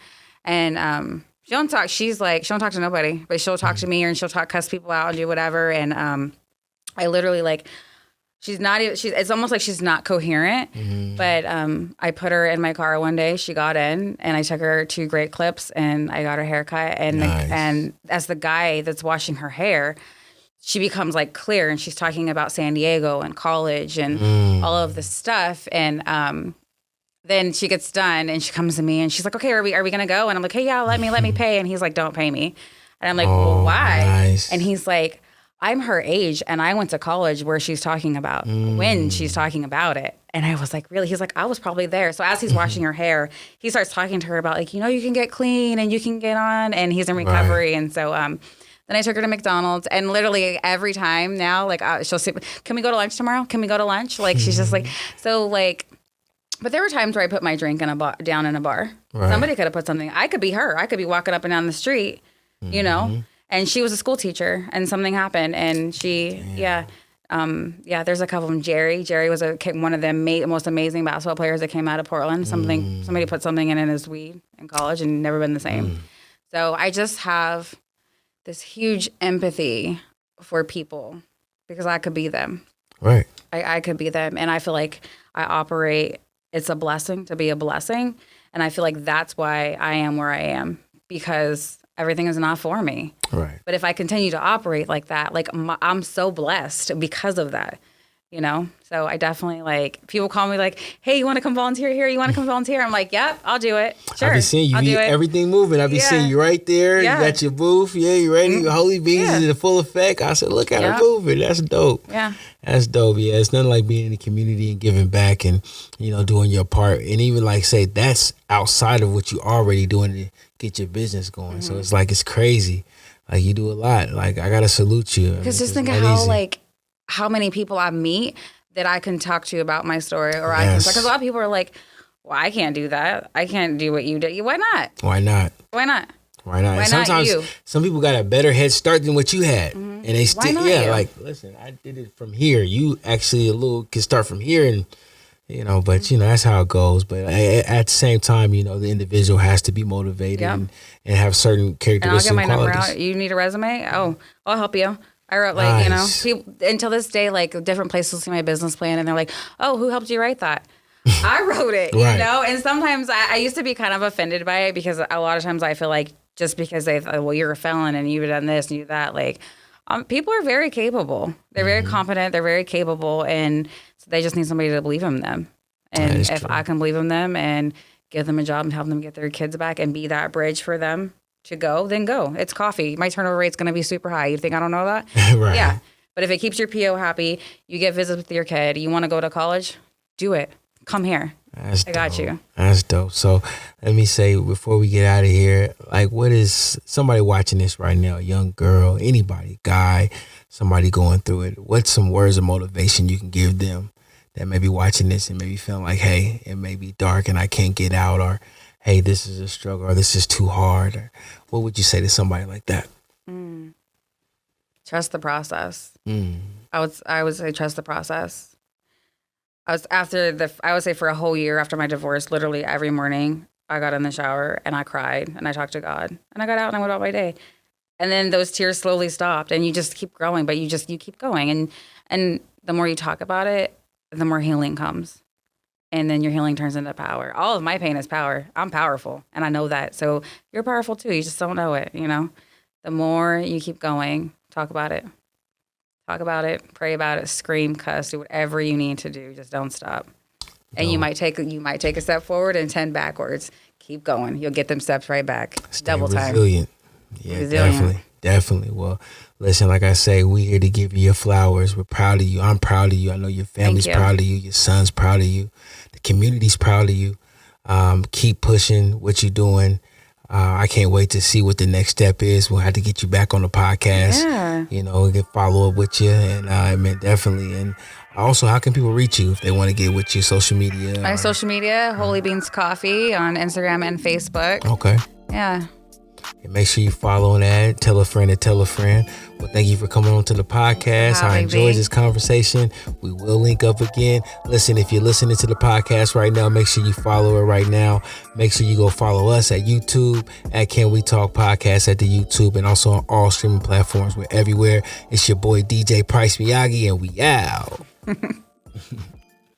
And she don't talk. She's like, she don't talk to nobody, but she'll talk to me, and she'll cuss people out and do whatever. And I literally she's not even. It's almost like she's not coherent. Mm-hmm. But I put her in my car one day. She got in, and I took her to Great Clips, and I got her haircut. And nice. And as the guy that's washing her hair, she becomes like clear, and she's talking about San Diego and college and all of this stuff. And then she gets done, and she comes to me, and she's like, okay, are we going to go? And I'm like, hey, yeah, let me pay. And he's like, don't pay me. And I'm like, well, why? Nice. And he's like, I'm her age, and I went to college where she's talking about when she's talking about it. And I was like, really? He's like, I was probably there. So as he's washing her hair, he starts talking to her about like, you can get clean and you can get on, and he's in recovery. Right. And so then I took her to McDonald's, and literally every time now, like she'll say, can we go to lunch tomorrow? Can we go to lunch? Like she's just like, so like, but there were times where I put my drink down in a bar. Right. Somebody could have put something. I could be her. I could be walking up and down the street, and she was a school teacher, and something happened, and she, there's a couple of them. Jerry was one of the most amazing basketball players that came out of Portland. Somebody put something in his weed in college and never been the same. So I just have this huge empathy for people because I could be them. Right. I could be them, and I feel like I operate. It's a blessing to be a blessing. And I feel like that's why I am where I am, because everything is not for me. Right. But if I continue to operate like that, I'm so blessed because of that, So I definitely people call me like, hey, you want to come volunteer here? You want to come volunteer? I'm like, yep, I'll do it. Sure. I've been seeing you, everything moving. I've been seeing you right there. Yeah. You got your booth. Yeah, you ready? Your Holy Beans is in full effect. I said, look at her moving. That's dope. Yeah. That's dope. Yeah, it's nothing like being in the community and giving back and, doing your part. And even say that's outside of what you already doing to get your business going. So it's it's crazy. You do a lot. I got to salute you. Because just think of how many people I meet that I can talk to about my story, or I can talk. Because a lot of people are like, well, I can't do that. I can't do what you did. Why not? Why not? Why not? Why not? Why sometimes not you? Some people got a better head start than what you had. And they still, listen, I did it from here. You actually can start from here and, but, that's how it goes. But at the same time, the individual has to be motivated and have certain characteristics and I'll get my qualities. number out. You need a resume? Oh, I'll help you. I wrote people, until this day, different places see my business plan and they're like, oh, who helped you write that? I wrote it, right. And sometimes I used to be kind of offended by it because a lot of times I feel like just because they thought, well, you're a felon and you've done this and you that, people are very capable. They're very competent. They're very capable. And so they just need somebody to believe in them. And if I can believe in them and give them a job and help them get their kids back and be that bridge for them to go, then go. It's coffee. My turnover rate's going to be super high. You think I don't know that? Right. Yeah. But if it keeps your PO happy, you get visits with your kid, you want to go to college, do it. Come here. That's I got dope. you. That's dope. So let me say, before we get out of here, like, what is somebody watching this right now, a young girl, anybody, guy, somebody going through it, what's some words of motivation you can give them that may be watching this and maybe feeling like, hey, it may be dark and I can't get out, or hey, this is a struggle, or this is too hard? Or what would you say to somebody like that? Trust the process. I would say trust the process. I would say for a whole year after my divorce, literally every morning I got in the shower and I cried and I talked to God and I got out and I went about my day. And then those tears slowly stopped and you just keep growing, but you keep going. And the more you talk about it, the more healing comes. And then your healing turns into power. All of my pain is power. I'm powerful and I know that. So you're powerful too. You just don't know it, you know? The more you keep going, talk about it. Talk about it, pray about it, scream, cuss, do whatever you need to do. Just don't stop. And you might take a step forward and 10 backwards. Keep going. You'll get them steps right back. Double time. Resilient. Yeah, definitely. Well, listen, like I say, we here to give you your flowers. We're proud of you. I'm proud of you. I know your family's proud of you. Your son's proud of you. The community's proud of you. Keep pushing what you're doing. I can't wait to see what the next step is. We'll have to get you back on the podcast. Yeah. You know, we can follow up with you. And I mean, definitely. And also, how can people reach you if they want to get with you? Social media? My social media, Holy Beans Coffee on Instagram and Facebook. Okay. Yeah. And make sure you follow and add. Tell a friend and tell a friend. Well, thank you for coming on to the podcast. I enjoyed this conversation. We will link up again. Listen, if you're listening to the podcast right now, make sure you follow it right now. Make sure you go follow us at YouTube, at Can We Talk Podcast at the YouTube, and also on all streaming platforms. We're everywhere. It's your boy DJ Price Miyagi, and we out.